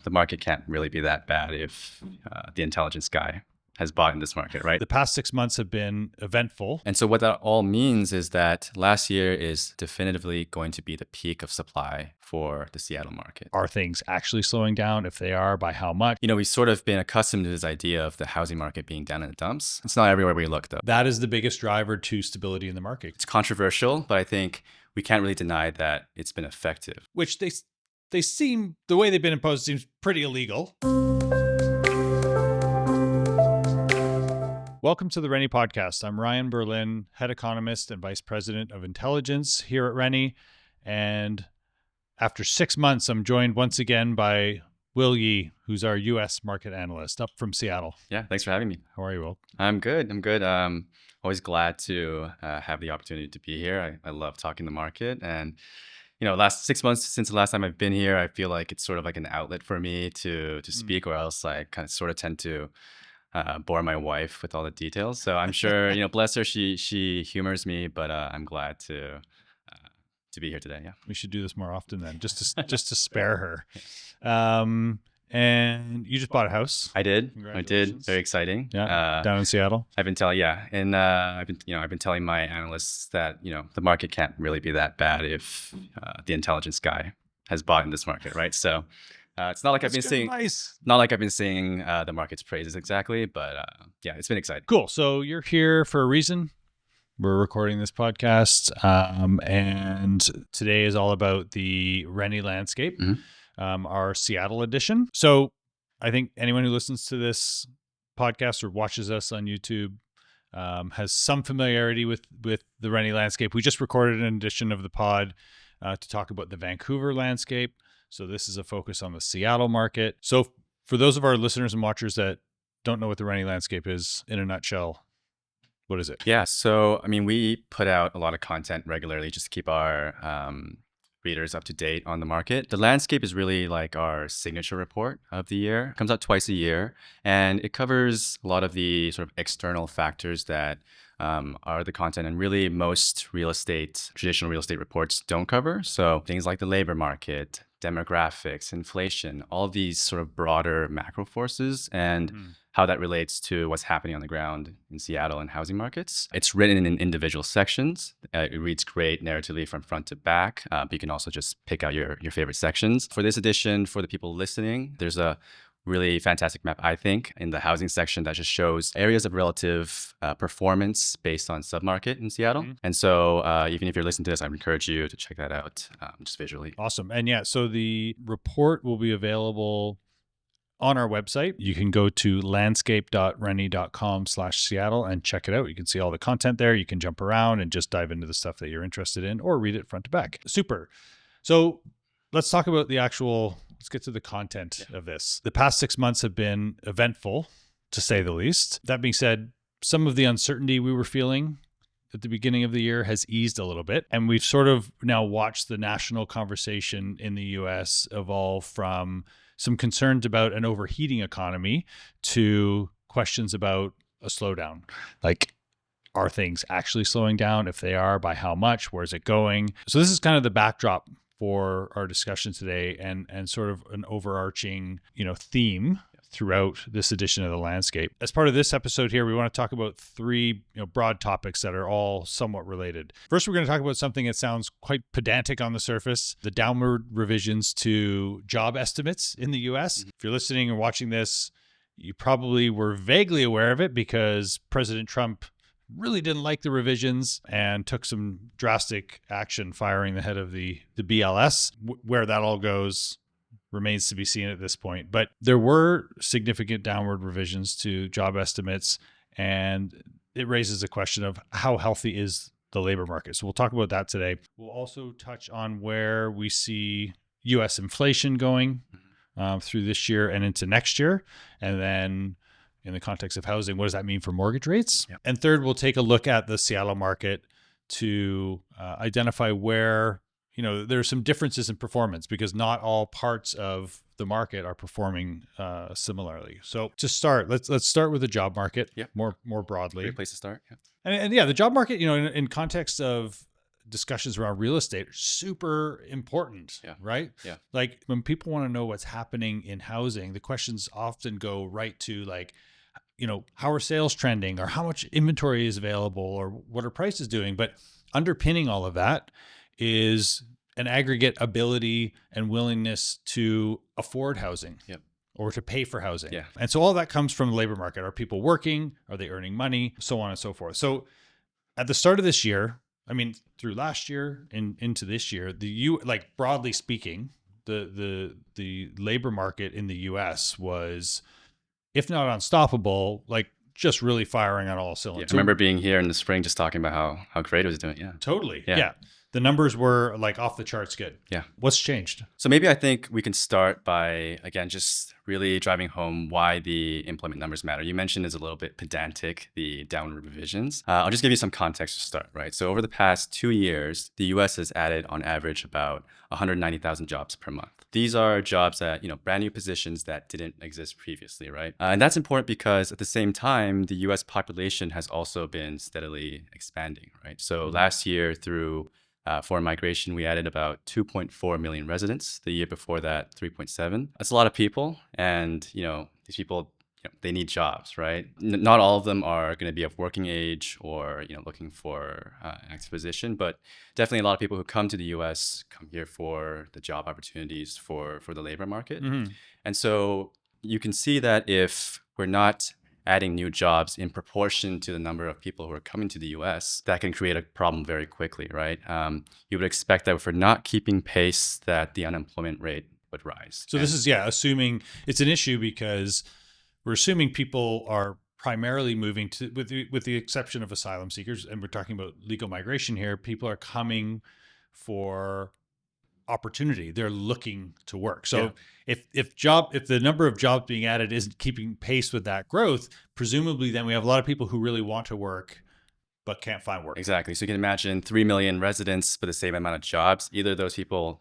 the market can't really be that bad if the intelligence guy has bought in this market, right? The past 6 months have been eventful. And so what that all means is that last year is definitively going to be the peak of supply for the Seattle market. Are things actually slowing down? If they are, by how much? You know, we've sort of been accustomed to this idea of the housing market being down in the dumps. It's not everywhere we look, though. That is the biggest driver to stability in the market. It's controversial, but I think we can't really deny that it's been effective. Which they seem, the way they've been imposed seems pretty illegal. Welcome to the Rennie Podcast. I'm Ryan Berlin, head economist and vice president of intelligence here at Rennie. And after 6 months, I'm joined once again by Will Yee, who's our U.S. market analyst up from Seattle. Yeah, thanks for having me. How are you, Will? I'm good. Always glad to have the opportunity to be here. I love talking the market. And, you know, last 6 months since the last time I've been here, I feel like it's sort of like an outlet for me to speak, or else I kind of sort of tend to bore my wife with all the details. So I'm sure, you know, bless her, she humors me, but I'm glad to be here today. Yeah, we should do this more often then, just to spare her. And you just bought a house. I did. Very exciting. Yeah, down in Seattle. I've been telling my analysts that, you know, the market can't really be that bad if the intelligence guy has bought in this market, right? So. It's not like I've been seeing the market's praises exactly, but yeah, it's been exciting. Cool. So you're here for a reason. We're recording this podcast, and today is all about the Rennie landscape, our Seattle edition. So I think anyone who listens to this podcast or watches us on YouTube has some familiarity with the Rennie landscape. We just recorded an edition of the pod to talk about the Vancouver landscape. So this is a focus on the Seattle market. So for those of our listeners and watchers that don't know what the Rennie landscape is, in a nutshell, what is it? Yeah, so I mean, we put out a lot of content regularly just to keep our readers up to date on the market. The landscape is really like our signature report of the year. It comes out twice a year, and it covers a lot of the sort of external factors that are the content, and really most traditional real estate reports don't cover. So things like the labor market, demographics, inflation, all of these sort of broader macro forces, and how that relates to what's happening on the ground in Seattle and housing markets. It's written in individual sections. It reads great narratively from front to back, but you can also just pick out your favorite sections. For this edition, for the people listening, there's a really fantastic map, I think, in the housing section that just shows areas of relative performance based on submarket in Seattle. And so even if you're listening to this, I would encourage you to check that out just visually. Awesome. And yeah, so the report will be available on our website. You can go to landscape.rennie.com/Seattle and check it out. You can see all the content there. You can jump around and just dive into the stuff that you're interested in, or read it front to back. Super. So let's talk about let's get to the content of this. The past 6 months have been eventful, to say the least. That being said, some of the uncertainty we were feeling at the beginning of the year has eased a little bit. And we've sort of now watched the national conversation in the US evolve from some concerns about an overheating economy to questions about a slowdown. Like, are things actually slowing down? If they are, by how much? Where's it going? So this is kind of the backdrop for our discussion today, and sort of an overarching, theme throughout this edition of the landscape. As part of this episode here, we want to talk about three broad topics that are all somewhat related. First, we're going to talk about something that sounds quite pedantic on the surface: the downward revisions to job estimates in the US. If you're listening or watching this, you probably were vaguely aware of it because President Trump really didn't like the revisions and took some drastic action, firing the head of the BLS. Where that all goes remains to be seen at this point. But there were significant downward revisions to job estimates, and it raises a question of how healthy is the labor market. So we'll talk about that today. We'll also touch on where we see U.S. inflation going through this year and into next year. And then in the context of housing, what does that mean for mortgage rates? Yep. And third, we'll take a look at the Seattle market to identify where, there's some differences in performance, because not all parts of the market are performing similarly. So to start, let's start with the job market more broadly. Great place to start. Yeah. And the job market, in context of discussions around real estate are super important, Yeah. right? Yeah. Like when people want to know what's happening in housing, the questions often go right to like, how are sales trending, or how much inventory is available, or what are prices doing? But underpinning all of that is an aggregate ability and willingness to afford housing. Yep. Or to pay for housing. Yeah. And so all that comes from the labor market. Are people working? Are they earning money? So on and so forth. So at the start of this year, through last year and into this year, like broadly speaking, the labor market in the US was, if not unstoppable, like just really firing on all Yeah. cylinders. I remember being here in the spring just talking about how great it was doing. Yeah. Totally. Yeah. Yeah. The numbers were like off the charts good. Yeah. What's changed? So maybe I think we can start by, again, just really driving home why the employment numbers matter. You mentioned it's a little bit pedantic, the downward revisions. I'll just give you some context to start, right? So over the past 2 years, the US has added on average about 190,000 jobs per month. These are jobs that, brand new positions that didn't exist previously, right? And that's important because at the same time, the US population has also been steadily expanding, right? So last year through foreign migration, we added about 2.4 million residents. The year before that, 3.7. That's a lot of people. And, these people, they need jobs, right? Not all of them are going to be of working age or, looking for an active position, but definitely a lot of people who come to the US come here for the job opportunities for the labor market. Mm-hmm. And so you can see that if we're not adding new jobs in proportion to the number of people who are coming to the US, that can create a problem very quickly, right? You would expect that if we're not keeping pace, that the unemployment rate would rise. So this is, assuming it's an issue because we're assuming people are primarily moving to, with the exception of asylum seekers, and we're talking about legal migration here, people are coming for opportunity. They're looking to work. So if the number of jobs being added isn't keeping pace with that growth, presumably then we have a lot of people who really want to work but can't find work. Exactly. So you can imagine 3 million residents for the same amount of jobs. Either those people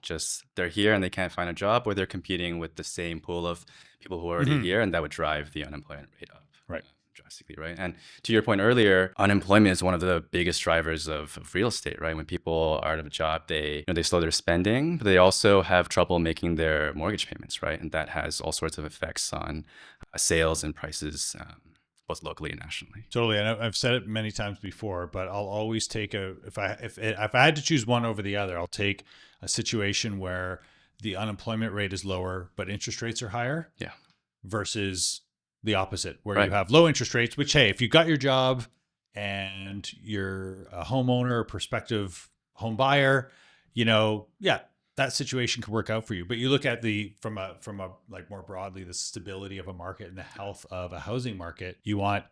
they're here and they can't find a job, or they're competing with the same pool of people who are already here, and that would drive the unemployment rate up. Right. Drastically, right? And to your point earlier, unemployment is one of the biggest drivers of real estate, right? When people are out of a job, they slow their spending, but they also have trouble making their mortgage payments, right? And that has all sorts of effects on sales and prices, both locally and nationally. Totally. And I've said it many times before, but I'll always take if I had to choose one over the other, I'll take a situation where the unemployment rate is lower, but interest rates are higher. Yeah. Versus the opposite, where Right. you have low interest rates, which, hey, if you got your job and you're a homeowner or prospective home buyer, that situation could work out for you. But you look at from a like more broadly, the stability of a market and the health of a housing market, you want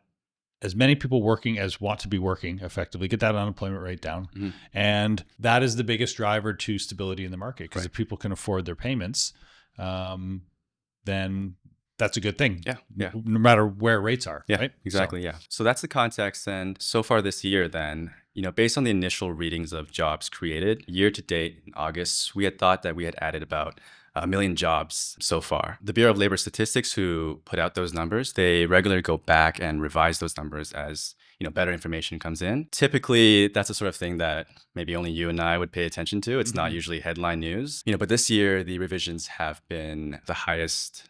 as many people working as want to be working effectively, get that unemployment rate down. Mm-hmm. And that is the biggest driver to stability in the market, because if people can afford their payments, then that's a good thing. Yeah. No matter where rates are. Yeah, right? exactly. Yeah. So that's the context. And so far this year, then, based on the initial readings of jobs created year to date in August, we had thought that we had added about 1 million jobs so far. The Bureau of Labor Statistics, who put out those numbers, they regularly go back and revise those numbers as better information comes in. Typically, that's the sort of thing that maybe only you and I would pay attention to. It's not usually headline news. But this year, the revisions have been the highest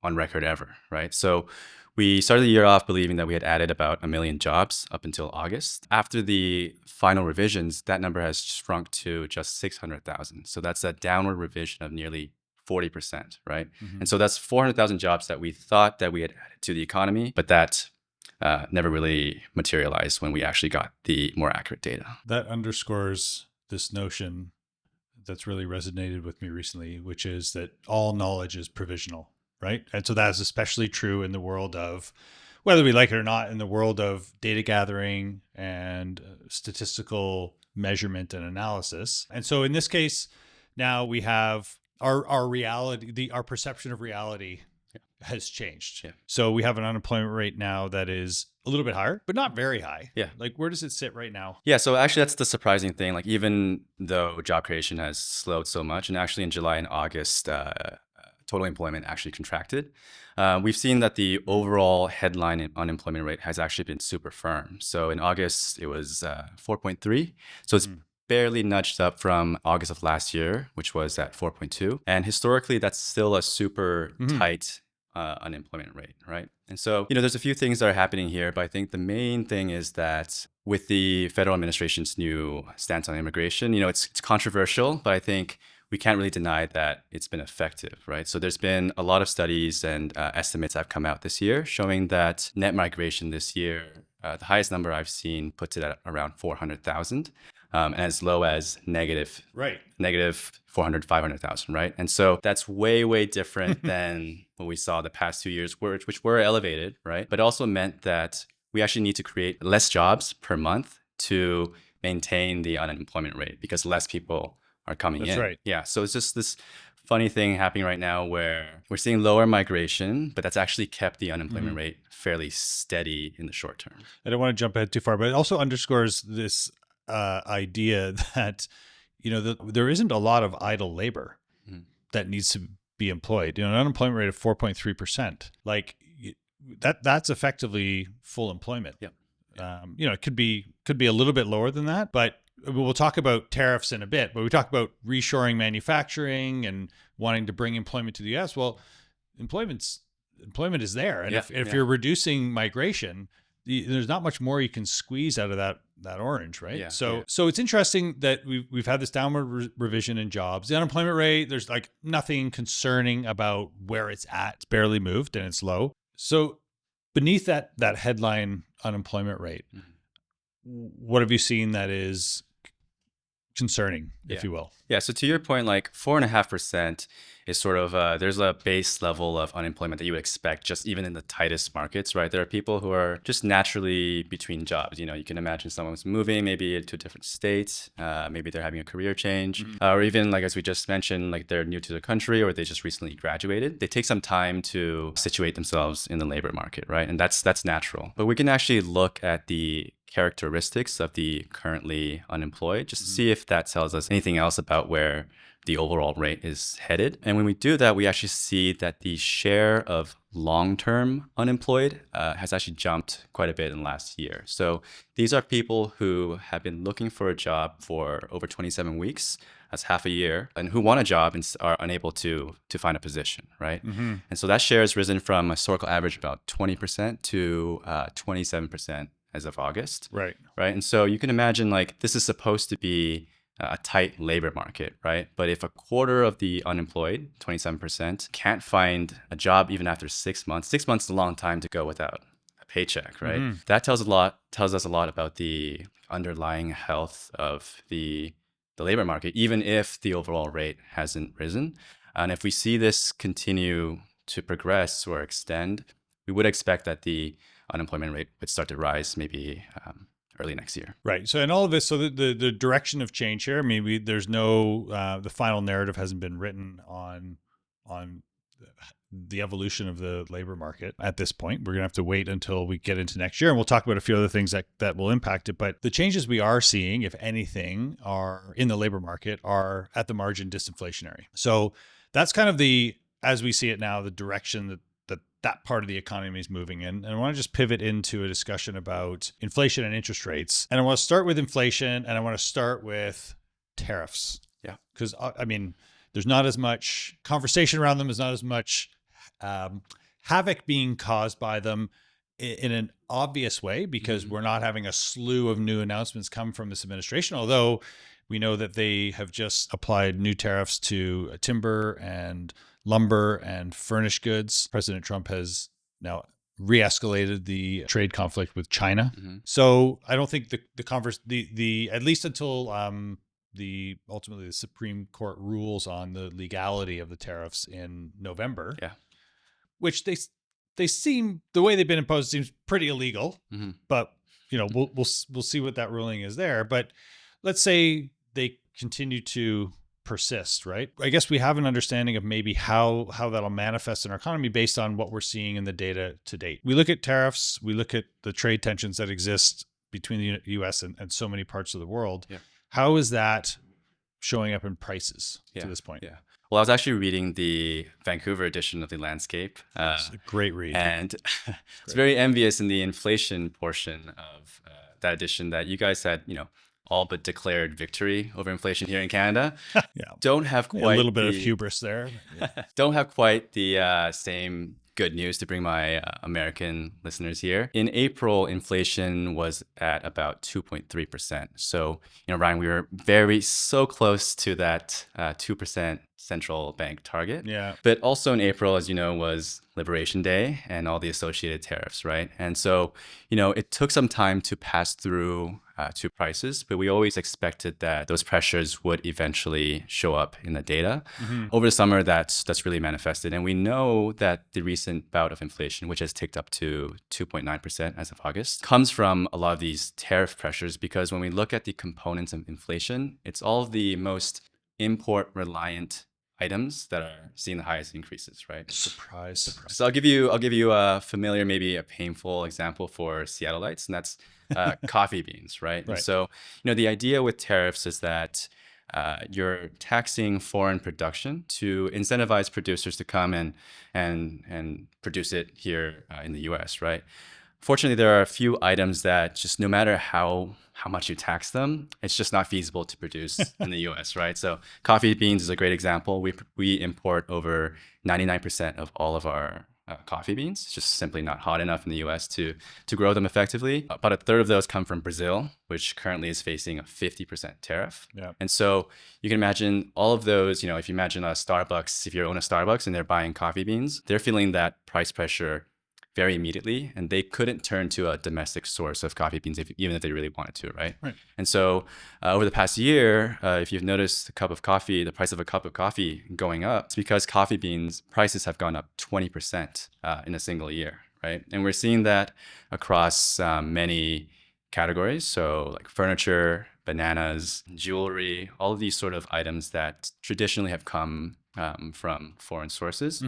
on record ever, right? So we started the year off believing that we had added about 1 million jobs up until August. After the final revisions, that number has shrunk to just 600,000. So that's a downward revision of nearly 40%, right? And so that's 400,000 jobs that we thought that we had added to the economy, but that never really materialized when we actually got the more accurate data. That underscores this notion that's really resonated with me recently, which is that all knowledge is provisional. Right. And so that is especially true in the world of, whether we like it or not, in the world of data gathering and statistical measurement and analysis. And so in this case, now we have our reality, our perception of reality has changed. Yeah. So we have an unemployment rate now that is a little bit higher, but not very high. Yeah. Like, where does it sit right now? Yeah. So actually, that's the surprising thing. Like, even though job creation has slowed so much, and actually in July and August, total employment actually contracted. We've seen that the overall headline unemployment rate has actually been super firm. So in August, it was 4.3. So it's barely nudged up from August of last year, which was at 4.2. And historically, that's still a super tight unemployment rate, right? And so, there's a few things that are happening here, but I think the main thing is that with the federal administration's new stance on immigration, it's controversial, but I think we can't really deny that it's been effective, right? So there's been a lot of studies and estimates that have come out this year showing that net migration this year, the highest number I've seen puts it at around 400,000, and as low as negative 400, 500,000, right? And so that's way, way different than what we saw the past 2 years, which were elevated, right? But also meant that we actually need to create less jobs per month to maintain the unemployment rate because less people are coming in. That's right. Yeah. So it's just this funny thing happening right now where we're seeing lower migration, but that's actually kept the unemployment rate fairly steady in the short term. I don't want to jump ahead too far, but it also underscores this idea that, there isn't a lot of idle labor that needs to be employed. An unemployment rate of 4.3%, like that's effectively full employment. Yeah. It could be a little bit lower than that, but we'll talk about tariffs in a bit, but we talk about reshoring manufacturing and wanting to bring employment to the US. Well, employment is there. And if you're reducing migration, there's not much more you can squeeze out of that orange, right? Yeah, so it's interesting that we've had this downward revision in jobs. The unemployment rate, there's like nothing concerning about where it's at. It's barely moved and it's low. So beneath that headline unemployment rate, what have you seen that is concerning, if you will? Yeah. So to your point, like 4.5% is sort of there's a base level of unemployment that you would expect just even in the tightest markets, right? There are people who are just naturally between jobs. You can imagine someone's moving maybe to a different state, maybe they're having a career change, or even like as we just mentioned, like they're new to the country or they just recently graduated. They take some time to situate themselves in the labor market, right? And that's natural. But we can actually look at the characteristics of the currently unemployed just to see if that tells us anything else about where the overall rate is headed. And when we do that, we actually see that the share of long-term unemployed has actually jumped quite a bit in the last year. So these are people who have been looking for a job for over 27 weeks, that's half a year, and who want a job and are unable to find a position, right? And so that share has risen from a historical average of about 20% to 27% as of August. Right. And so you can imagine like this is supposed to be a tight labor market, right? But if a quarter of the unemployed, 27%, can't find a job even after 6 months, 6 months is a long time to go without a paycheck, right? That tells us a lot about the underlying health of the labor market, even if the overall rate hasn't risen. And if we see this continue to progress or extend, we would expect that the unemployment rate would start to rise maybe early next year. Right. So in all of this, so the direction of change here, I mean, there's no, the final narrative hasn't been written on the evolution of the labor market at this point. We're going to have to wait until we get into next year, and we'll talk about a few other things that will impact it. But the changes we are seeing, if anything, are in the labor market are at the margin disinflationary. So that's kind of as we see it now, the direction that part of the economy is moving in. And I want to just pivot into a discussion about inflation and interest rates. And I want to start with inflation, and I want to start with tariffs. Yeah. Because, I mean, there's not as much conversation around them. There's not as much havoc being caused by them in an obvious way, because we're not having a slew of new announcements come from this administration, although we know that they have just applied new tariffs to timber and lumber and furnished goods. President Trump has now re-escalated the trade conflict with China. So I don't think the at least until ultimately the Supreme Court rules on the legality of the tariffs in November, which they seem, the way they've been imposed seems pretty illegal, but we'll see what that ruling is there. But let's say they continue to persist, right? I guess we have an understanding of maybe how that'll manifest in our economy based on what we're seeing in the data to date. We look at tariffs, we look at the trade tensions that exist between the US and so many parts of the world. How is that showing up in prices to this point? Well, I was actually reading the Vancouver edition of The Landscape. It's a great read. And it's very envious in the inflation portion of that edition that you guys had, all but declared victory over inflation here in Canada. Yeah. Don't have A quite little bit of the hubris there. Yeah. don't have quite the same good news to bring my American listeners here. In April, inflation was at about 2.3%. So, Ryan, we were so close to that 2% central bank target. Yeah. But also in April, as you know, was Liberation Day and all the associated tariffs, right? And so, it took some time to pass through to prices, but we always expected that those pressures would eventually show up in the data. Over the summer, that's really manifested. And we know that the recent bout of inflation, which has ticked up to 2.9% as of August, comes from a lot of these tariff pressures, because when we look at the components of inflation, it's all of the most import reliant items that are seeing the highest increases, right? Surprise. So I'll give you a familiar, maybe a painful example for Seattleites, and that's coffee beans, right? Right. And so, the idea with tariffs is that you're taxing foreign production to incentivize producers to come and produce it here in the U.S., right? Fortunately, there are a few items that just no matter how much you tax them, it's just not feasible to produce in the U.S., right? So coffee beans is a great example. We import over 99% of all of our coffee beans. It's just simply not hot enough in the U.S. to grow them effectively. About a third of those come from Brazil, which currently is facing a 50% tariff. Yeah. And so you can imagine all of those, if you imagine a Starbucks, if you own a Starbucks and they're buying coffee beans, they're feeling that price pressure very immediately, and they couldn't turn to a domestic source of coffee beans even if they really wanted to, right? Right. And so over the past year, if you've noticed the price of a cup of coffee going up, it's because coffee beans prices have gone up 20% in a single year, right? And we're seeing that across many categories, so like furniture, bananas, jewelry, all of these sort of items that traditionally have come from foreign sources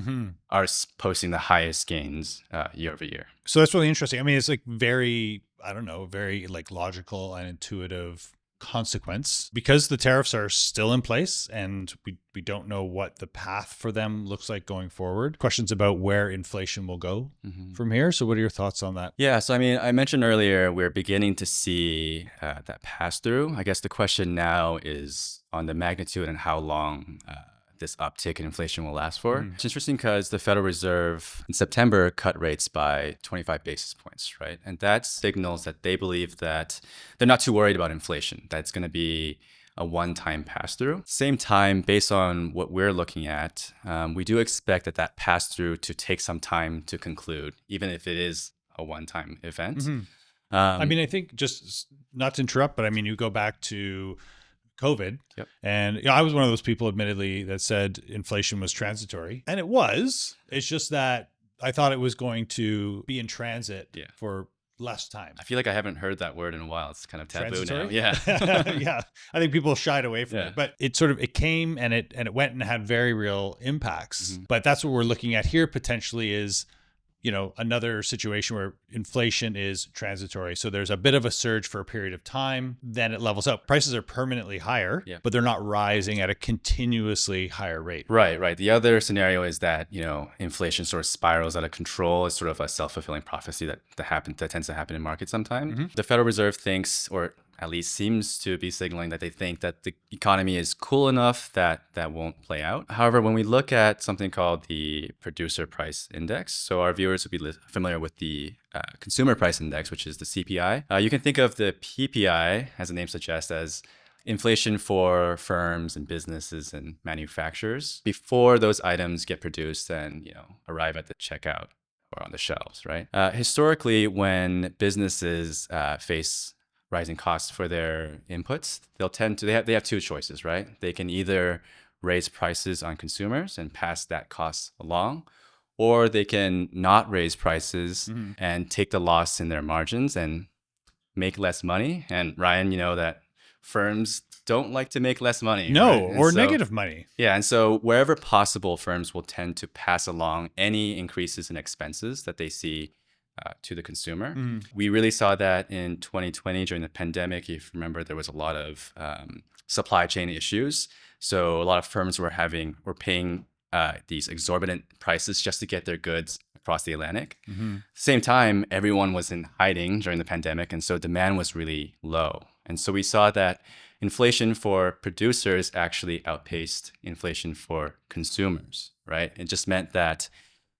are posting the highest gains year over year. So that's really interesting. I mean, it's like very like logical and intuitive consequence, because the tariffs are still in place and we don't know what the path for them looks like going forward. Questions about where inflation will go from here. So what are your thoughts on that? Yeah, so I mean, I mentioned earlier, we're beginning to see that pass through. I guess the question now is on the magnitude and how long this uptick in inflation will last for. It's interesting because the Federal Reserve in September cut rates by 25 basis points, right? And that signals that they believe that they're not too worried about inflation, that it's going to be a one-time pass-through. Same time, based on what we're looking at, we do expect that pass-through to take some time to conclude, even if it is a one-time event. I mean, I think, just not to interrupt, but I mean, you go back to COVID. Yep. And I was one of those people, admittedly, that said inflation was transitory. And it was. It's just that I thought it was going to be in transit for less time. I feel like I haven't heard that word in a while. It's kind of taboo now. Transitory? Yeah. Yeah. I think people shied away from it. But it came and it went and had very real impacts. But that's what we're looking at here potentially is, another situation where inflation is transitory. So there's a bit of a surge for a period of time, then it levels out. Prices are permanently higher, but they're not rising at a continuously higher rate. Right. The other scenario is that, inflation sort of spirals out of control. It's sort of a self-fulfilling prophecy that tends to happen in markets sometimes. The Federal Reserve thinks, or at least seems to be signaling, that they think that the economy is cool enough that won't play out. However, when we look at something called the Producer Price Index, so our viewers would be familiar with the Consumer Price Index, which is the CPI. You can think of the PPI, as the name suggests, as inflation for firms and businesses and manufacturers before those items get produced and arrive at the checkout or on the shelves, right? Historically, when businesses face rising costs for their inputs, they have two choices, right? They can either raise prices on consumers and pass that cost along, or they can not raise prices and take the loss in their margins and make less money. And Ryan, that firms don't like to make less money. No, right? or negative money. Yeah, and so wherever possible, firms will tend to pass along any increases in expenses that they see to the consumer. We really saw that in 2020 during the pandemic. If you remember, there was a lot of supply chain issues. So a lot of firms were paying these exorbitant prices just to get their goods across the Atlantic. Mm-hmm. Same time, everyone was in hiding during the pandemic, and so demand was really low. And so we saw that inflation for producers actually outpaced inflation for consumers, right? It just meant that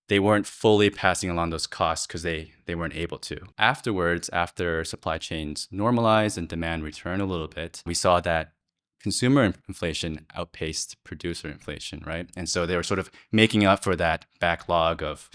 they weren't fully passing along those costs because they weren't able to. Afterwards, after supply chains normalized and demand returned a little bit, we saw that consumer inflation outpaced producer inflation, right? And so they were sort of making up for that backlog of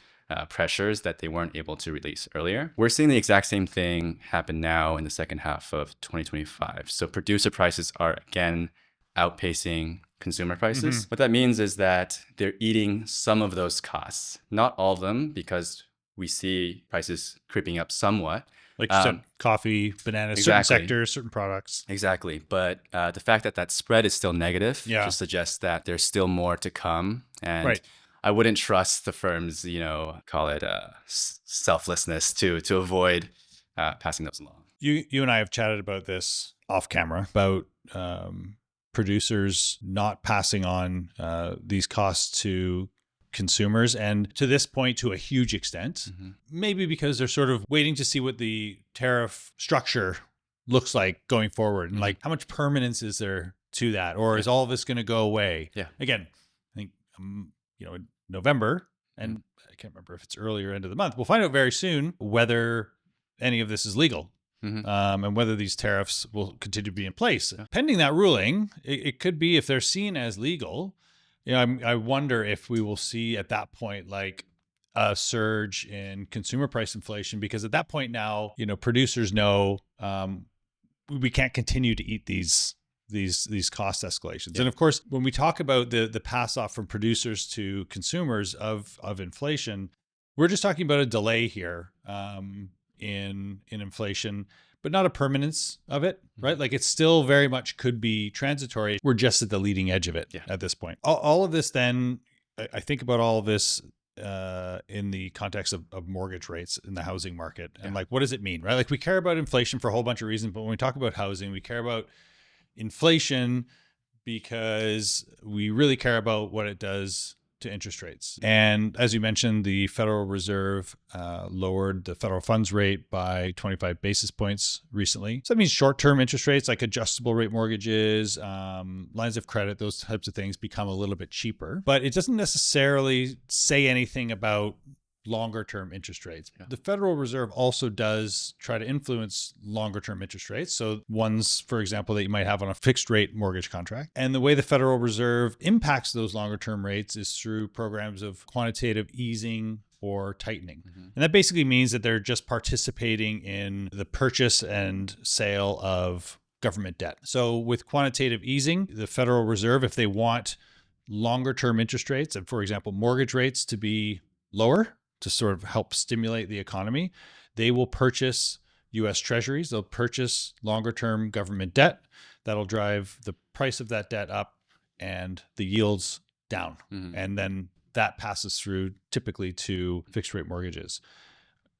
pressures that they weren't able to release earlier. We're seeing the exact same thing happen now in the second half of 2025. So producer prices are again outpacing consumer prices. What that means is that they're eating some of those costs, not all of them, because we see prices creeping up somewhat. Like you said, coffee, bananas, certain Exactly. sectors, certain products. Exactly. But the fact that that spread is still negative Yeah. just suggests that there's still more to come. And Right. I wouldn't trust the firm's, call it selflessness to avoid passing those along. You and I have chatted about this off camera about producers not passing on these costs to consumers, and to this point, to a huge extent, maybe because they're sort of waiting to see what the tariff structure looks like going forward, and like how much permanence is there to that, or is all of this going to go away? Yeah. Again, I think in November, and I can't remember if it's early or end of the month. We'll find out very soon whether any of this is legal. And whether these tariffs will continue to be in place. Yeah. Pending that ruling, it could be, if they're seen as legal, I wonder if we will see at that point like a surge in consumer price inflation, because at that point now, producers know we can't continue to eat these cost escalations. Yeah. And of course, when we talk about the pass off from producers to consumers of inflation, we're just talking about a delay here. In inflation, but not a permanence of it, right? Like it still very much could be transitory. We're just at the leading edge of it at this point. All of this then, I think about all of this in the context of mortgage rates in the housing market. And like, what does it mean, right? Like we care about inflation for a whole bunch of reasons, but when we talk about housing, we care about inflation because we really care about what it does to interest rates. And as you mentioned, the Federal Reserve lowered the federal funds rate by 25 basis points recently. So that means short-term interest rates like adjustable rate mortgages, lines of credit, those types of things become a little bit cheaper. But it doesn't necessarily say anything about longer-term interest rates. Yeah. The Federal Reserve also does try to influence longer-term interest rates. So ones, for example, that you might have on a fixed-rate mortgage contract. And the way the Federal Reserve impacts those longer-term rates is through programs of quantitative easing or tightening. And that basically means that they're just participating in the purchase and sale of government debt. So with quantitative easing, the Federal Reserve, if they want longer-term interest rates, and for example, mortgage rates to be lower, to sort of help stimulate the economy, they will purchase U.S. treasuries. They'll purchase longer-term government debt. That'll drive the price of that debt up and the yields down. And then that passes through typically to fixed-rate mortgages.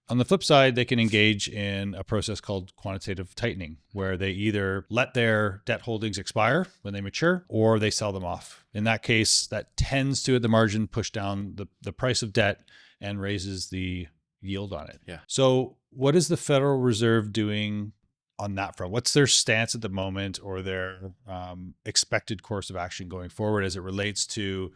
On the flip side, they can engage in a process called quantitative tightening, where they either let their debt holdings expire when they mature, or they sell them off. In that case, that tends to, at the margin, push down the price of debt and raises the yield on it. Yeah. So what is the Federal Reserve doing on that front? What's their stance at the moment, or their expected course of action going forward as it relates to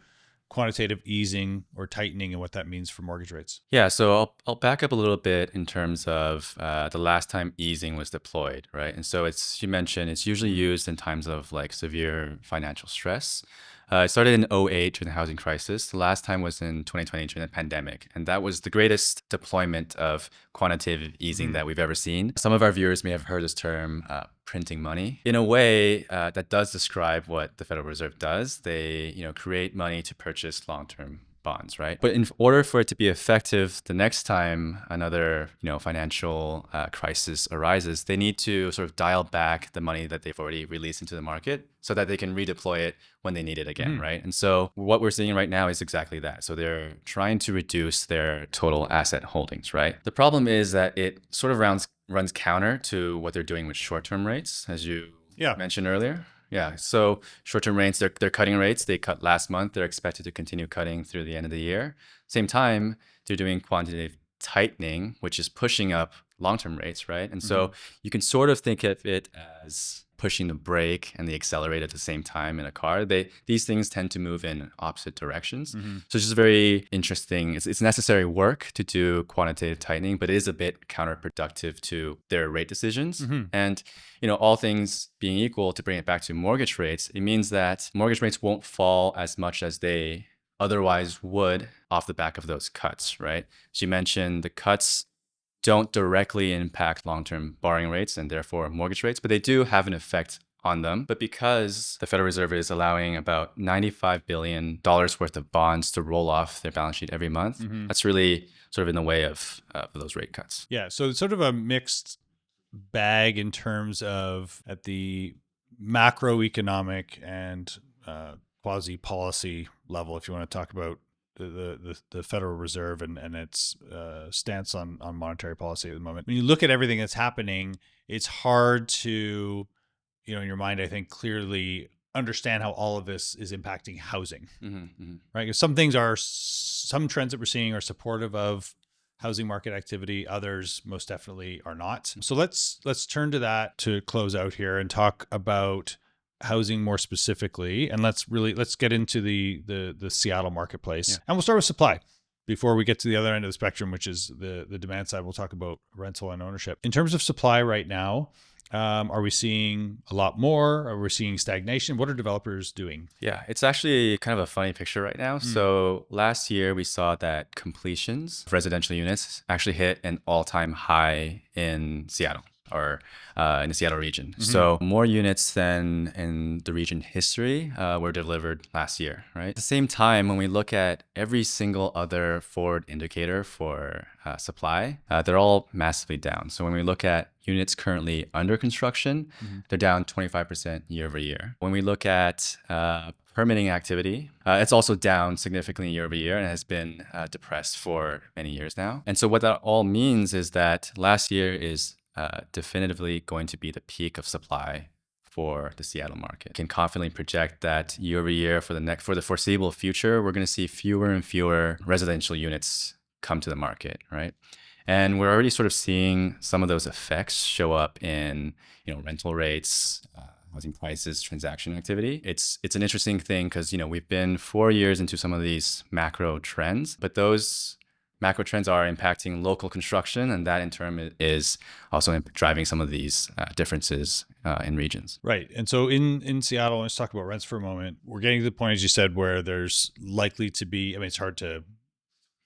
quantitative easing or tightening and what that means for mortgage rates? Yeah, so I'll back up a little bit in terms of the last time easing was deployed, right? And so you mentioned, it's usually used in times of like severe financial stress. It started in 2008 during the housing crisis. The last time was in 2020 during the pandemic. And that was the greatest deployment of quantitative easing that we've ever seen. Some of our viewers may have heard this term, printing money. In a way, that does describe what the Federal Reserve does. They, create money to purchase long-term bonds, right? But in order for it to be effective the next time another, financial crisis arises, they need to sort of dial back the money that they've already released into the market so that they can redeploy it when they need it again, right? And so what we're seeing right now is exactly that. So they're trying to reduce their total asset holdings, right? The problem is that it sort of runs counter to what they're doing with short-term rates, as you mentioned earlier. Yeah, so short-term rates, they're cutting rates. They cut last month. They're expected to continue cutting through the end of the year. Same time, they're doing quantitative tightening, which is pushing up long-term rates, right? And so you can sort of think of it as pushing the brake and the accelerator at the same time in a car. These things tend to move in opposite directions. So it's just very interesting. It's necessary work to do quantitative tightening, but it is a bit counterproductive to their rate decisions. And all things being equal, to bring it back to mortgage rates, it means that mortgage rates won't fall as much as they otherwise would off the back of those cuts, right? So you mentioned the cuts don't directly impact long-term borrowing rates and therefore mortgage rates, but they do have an effect on them. But because the Federal Reserve is allowing about $95 billion worth of bonds to roll off their balance sheet every month, that's really sort of in the way of those rate cuts. Yeah. So it's sort of a mixed bag in terms of at the macroeconomic and quasi policy level, if you want to talk about the Federal Reserve and its stance on monetary policy at the moment. When you look at everything that's happening, it's hard to, in your mind, I think, clearly understand how all of this is impacting housing, right? Because some trends that we're seeing are supportive of housing market activity. Others most definitely are not. So let's turn to that to close out here and talk about housing more specifically, and let's get into the Seattle marketplace. And we'll start with supply before we get to the other end of the spectrum, which is the demand side. We'll talk about rental and ownership. In terms of supply right now, are we seeing a lot more? Are we seeing stagnation? What are developers doing? Yeah, it's actually kind of a funny picture right now. So last year we saw that completions of residential units actually hit an all-time high in Seattle, or in the Seattle region. So more units than in the region history were delivered last year, right? At the same time, when we look at every single other forward indicator for supply, they're all massively down. So when we look at units currently under construction, they're down 25% year over year. When we look at permitting activity, it's also down significantly year over year and has been depressed for many years now. And so what that all means is that last year is definitively going to be the peak of supply for the Seattle market. Can confidently project that year over year for the foreseeable future, we're going to see fewer and fewer residential units come to the market, right? And we're already sort of seeing some of those effects show up in rental rates, housing prices, transaction activity. It's an interesting thing because we've been 4 years into some of these macro trends, but those macro trends are impacting local construction, and that in turn is also driving some of these differences in regions. Right. And so in Seattle, let's talk about rents for a moment. We're getting to the point, as you said, where there's likely to be, it's hard to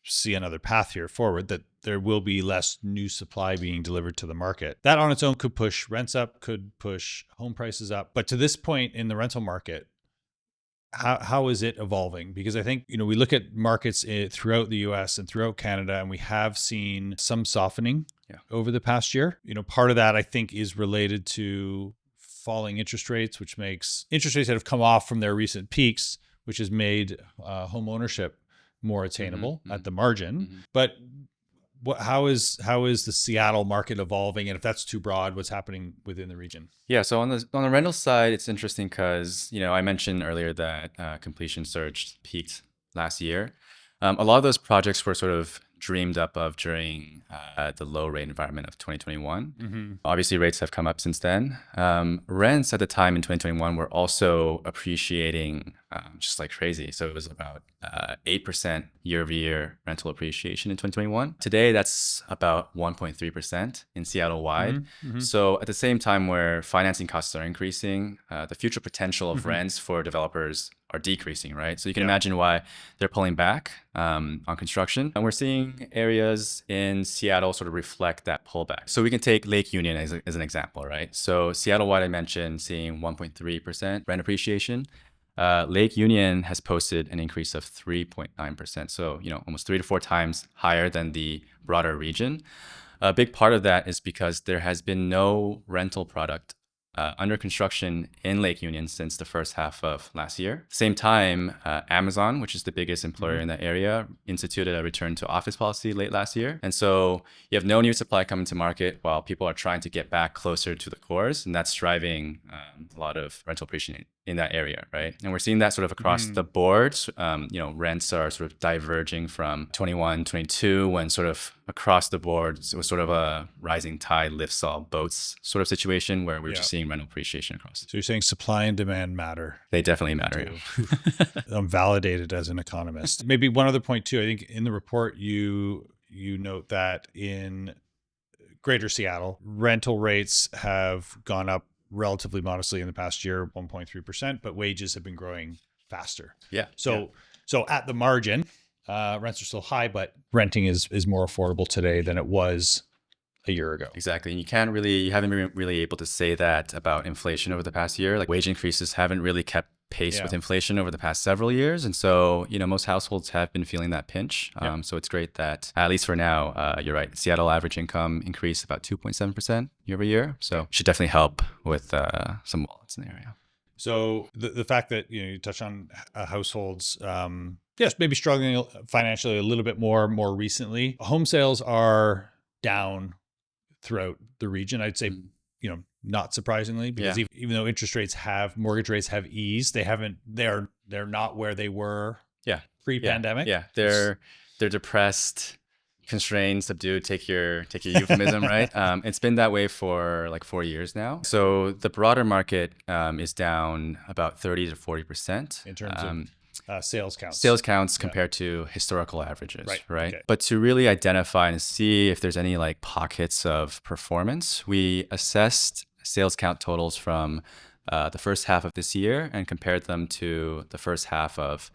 see another path here forward, that there will be less new supply being delivered to the market. That on its own could push rents up, could push home prices up. But to this point in the rental market, how is it evolving? Because I think, we look at markets throughout the US and throughout Canada, and we have seen some softening over the past year. Part of that, I think, is related to falling interest rates, which makes interest rates that have come off from their recent peaks, which has made home ownership more attainable at the margin. But how is the Seattle market evolving? And if that's too broad, what's happening within the region? Yeah, so on the rental side, it's interesting because I mentioned earlier that completion surge peaked last year. A lot of those projects were sort of dreamed up of during the low rate environment of 2021. Obviously, rates have come up since then. Rents at the time in 2021 were also appreciating just like crazy. So it was about 8% year over year rental appreciation in 2021. Today, that's about 1.3% in Seattle wide. So at the same time where financing costs are increasing, the future potential of rents for developers are decreasing, right? So you can imagine why they're pulling back on construction. And we're seeing areas in Seattle sort of reflect that pullback. So we can take Lake Union as an example, right? So Seattle-wide, I mentioned seeing 1.3% rent appreciation. Lake Union has posted an increase of 3.9%. So, almost 3 to 4 times higher than the broader region. A big part of that is because there has been no rental product under construction in Lake Union since the first half of last year. Same time, Amazon, which is the biggest employer in that area, instituted a return to office policy late last year. And so you have no new supply coming to market while people are trying to get back closer to the cores. And that's driving a lot of rental in that area, right? And we're seeing that sort of across the board. Rents are sort of diverging from 21, 22, when sort of across the board, it was sort of a rising tide lifts all boats sort of situation where we're just seeing rental appreciation across. So you're saying supply and demand matter. They definitely matter. I'm validated as an economist. Maybe one other point too. I think in the report you note that in Greater Seattle, rental rates have gone up relatively modestly in the past year, 1.3%, but wages have been growing faster. Yeah. So at the margin, rents are still high, but renting is more affordable today than it was a year ago. Exactly. And you haven't been really able to say that about inflation over the past year. Like wage increases haven't really kept pace with inflation over the past several years. And so, most households have been feeling that pinch. So it's great that, at least for now, you're right. Seattle average income increased about 2.7% year over year. So should definitely help with some wallets in the area. So the fact that, you touch on households, yes, maybe struggling financially a little bit more recently. Home sales are down throughout the region. I'd say, not surprisingly, because even though mortgage rates have eased, they're not where they were pre-pandemic. Yeah. They're depressed, constrained, subdued, take your euphemism, right? It's been that way for like 4 years now. So the broader market is down about 30 to 40% in terms of sales counts compared to historical averages, right? Okay. But to really identify and see if there's any like pockets of performance, we assessed sales count totals from the first half of this year and compared them to the first half of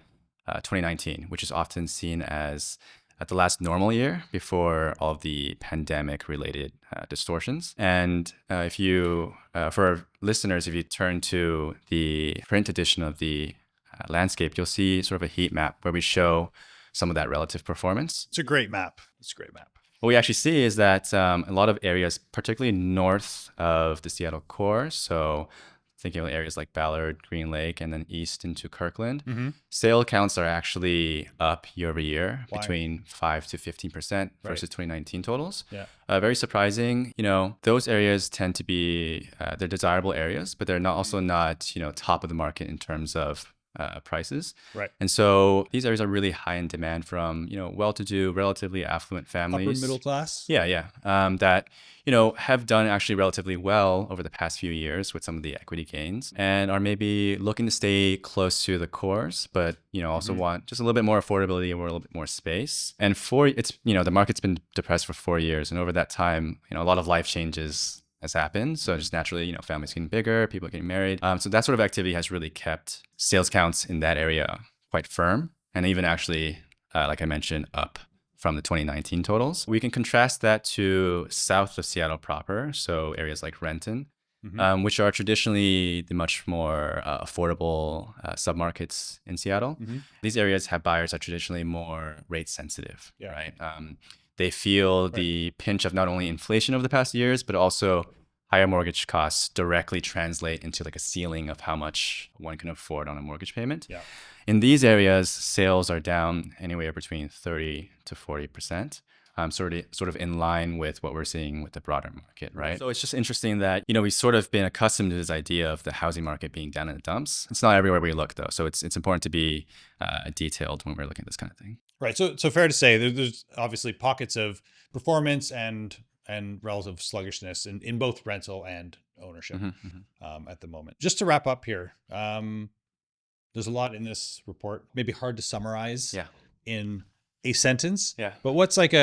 2019, which is often seen as the last normal year before all of the pandemic-related distortions. And for our listeners, if you turn to the print edition of the landscape, you'll see sort of a heat map where we show some of that relative performance. It's a great map. What we actually see is that a lot of areas, particularly north of the Seattle core, so thinking of areas like Ballard, Green Lake, and then east into Kirkland, sale counts are actually up year over year between 5 to 15% versus 2019 totals. Very surprising. Those areas tend to be they're desirable areas, but they're also not top of the market in terms of prices. Right. And so these areas are really high in demand from, well-to-do, relatively affluent families. Upper middle class? Yeah. That, have done actually relatively well over the past few years with some of the equity gains and are maybe looking to stay close to the cores, but, also want just a little bit more affordability or a little bit more space. And the market's been depressed for 4 years. And over that time, a lot of life changes has happened. So just naturally, families getting bigger, people getting married. So that sort of activity has really kept sales counts in that area quite firm. And even actually, like I mentioned, up from the 2019 totals. We can contrast that to south of Seattle proper. So areas like Renton, which are traditionally the much more affordable submarkets in Seattle. These areas have buyers that are traditionally more rate sensitive, right? They feel the pinch of not only inflation over the past years, but also higher mortgage costs directly translate into like a ceiling of how much one can afford on a mortgage payment. In these areas, sales are down anywhere between 30 to 40%. Sort of in line with what we're seeing with the broader market, right? So it's just interesting that, we've sort of been accustomed to this idea of the housing market being down in the dumps. It's not everywhere we look though. So it's important to be detailed when we're looking at this kind of thing. Right. So fair to say there's obviously pockets of performance and relative sluggishness in both rental and ownership at the moment. Just to wrap up here, there's a lot in this report, maybe hard to summarize in a sentence. But what's like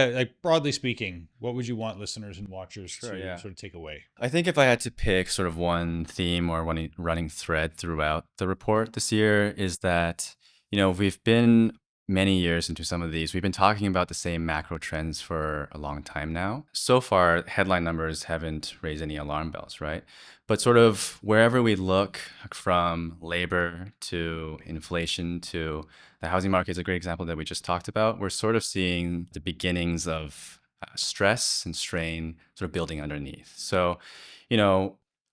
broadly speaking, what would you want listeners and watchers to sort of take away? I think if I had to pick sort of one theme or one running thread throughout the report this year is that, we've been many years into some of these. We've been talking about the same macro trends for a long time now. So far, headline numbers haven't raised any alarm bells, right? But sort of wherever we look, from labor to inflation to the housing market is a great example that we just talked about. We're sort of seeing the beginnings of stress and strain sort of building underneath. So,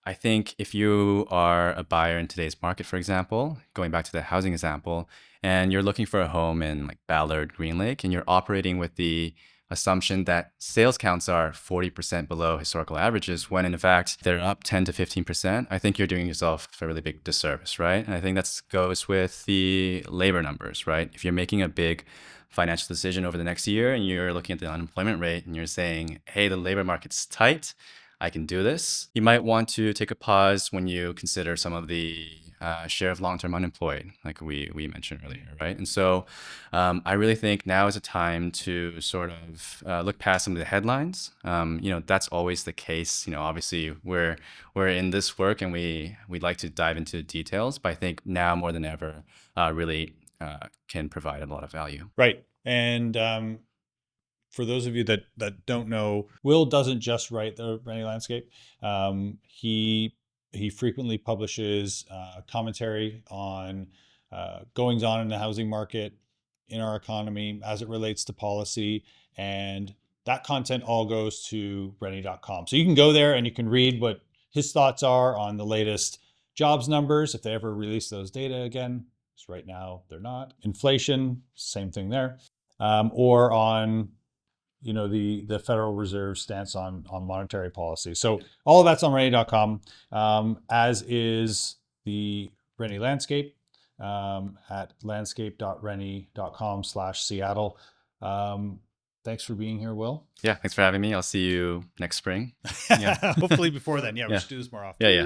I think if you are a buyer in today's market, for example, going back to the housing example, and you're looking for a home in like Ballard, Green Lake, and you're operating with the assumption that sales counts are 40% below historical averages when in fact they're up 10 to 15%, I think you're doing yourself a really big disservice, right? And I think that goes with the labor numbers, right? If you're making a big financial decision over the next year and you're looking at the unemployment rate and you're saying, hey, the labor market's tight, I can do this, you might want to take a pause when you consider some of the share of long-term unemployed, like we mentioned earlier, right? And so I really think now is a time to sort of look past some of the headlines. That's always the case. Obviously we're in this work and we'd like to dive into details, but I think now more than ever, really can provide a lot of value. Right. And for those of you that don't know, Will doesn't just write the rennie landscape. He frequently publishes commentary on goings on in the housing market, in our economy as it relates to policy, and that content all goes to rennie.com. So you can go there and you can read what his thoughts are on the latest jobs numbers, if they ever release those data again. Because right now they're not. Inflation, same thing there. Or on the Federal Reserve stance on monetary policy. So all of that's on rennie.com, as is the rennie landscape at landscape.rennie.com/Seattle. Thanks for being here, Will. Yeah, thanks for having me. I'll see you next spring. Hopefully before then. Yeah, we should do this more often. Yeah.